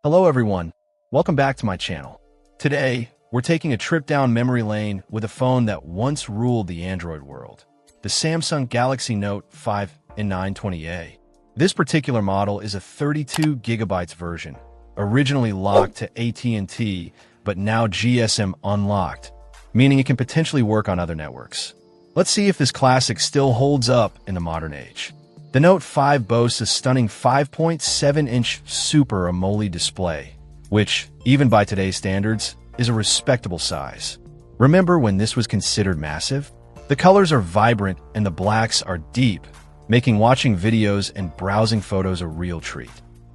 Hello everyone, welcome back to my channel. Today, we're taking a trip down memory lane with a phone that once ruled the Android world, the Samsung Galaxy Note 5 and 920A. This particular model is a 32GB version, originally locked to AT&T, but now GSM unlocked, meaning it can potentially work on other networks. Let's see if this classic still holds up in the modern age. The Note 5 boasts a stunning 5.7-inch Super AMOLED display, which, even by today's standards, is a respectable size. Remember when this was considered massive? The colors are vibrant and the blacks are deep, making watching videos and browsing photos a real treat.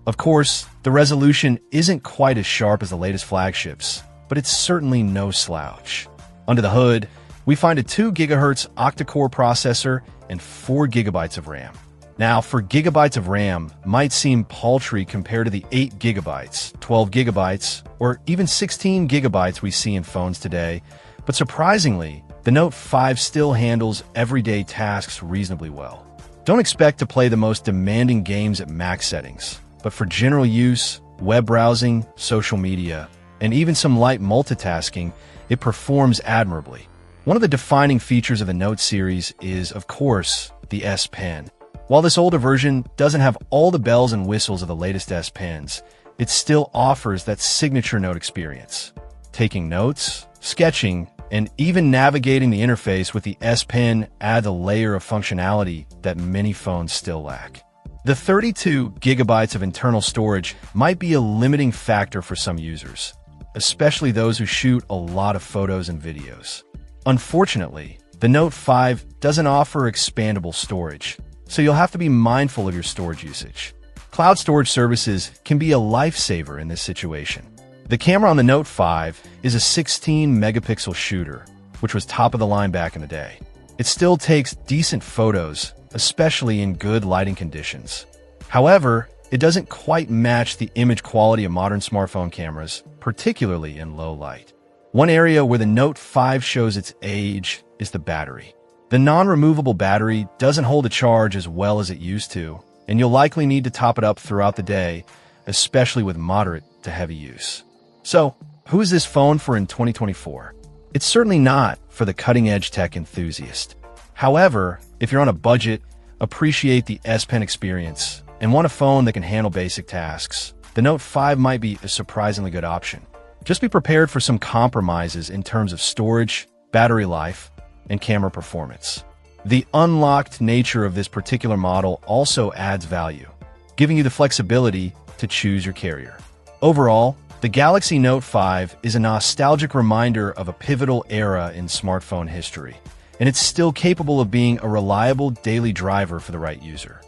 Of course, the resolution isn't quite as sharp as the latest flagships, but it's certainly no slouch. Under the hood, we find a 2 GHz octa-core processor and 4 GB of RAM. Now, 4 GB of RAM might seem paltry compared to the 8 GB, 12 GB, or even 16 GB we see in phones today, but surprisingly, the Note 5 still handles everyday tasks reasonably well. Don't expect to play the most demanding games at max settings, but for general use, web browsing, social media, and even some light multitasking, it performs admirably. One of the defining features of the Note series is, of course, the S Pen. While this older version doesn't have all the bells and whistles of the latest S Pens, it still offers that signature Note experience. Taking notes, sketching, and even navigating the interface with the S Pen adds a layer of functionality that many phones still lack. The 32 GB of internal storage might be a limiting factor for some users, especially those who shoot a lot of photos and videos. Unfortunately, the Note 5 doesn't offer expandable storage, so you'll have to be mindful of your storage usage. Cloud storage services can be a lifesaver in this situation. The camera on the Note 5 is a 16-megapixel shooter, which was top of the line back in the day. It still takes decent photos, especially in good lighting conditions. However, it doesn't quite match the image quality of modern smartphone cameras, particularly in low light. One area where the Note 5 shows its age is the battery. The non-removable battery doesn't hold a charge as well as it used to, and you'll likely need to top it up throughout the day, especially with moderate to heavy use. So, who is this phone for in 2024? It's certainly not for the cutting-edge tech enthusiast. However, if you're on a budget, appreciate the S Pen experience, and want a phone that can handle basic tasks, the Note 5 might be a surprisingly good option. Just be prepared for some compromises in terms of storage, battery life, and camera performance. The unlocked nature of this particular model also adds value, giving you the flexibility to choose your carrier. Overall, the Galaxy Note 5 is a nostalgic reminder of a pivotal era in smartphone history, and it's still capable of being a reliable daily driver for the right user.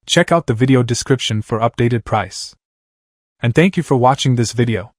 Check out the video description for updated price. And thank you for watching this video.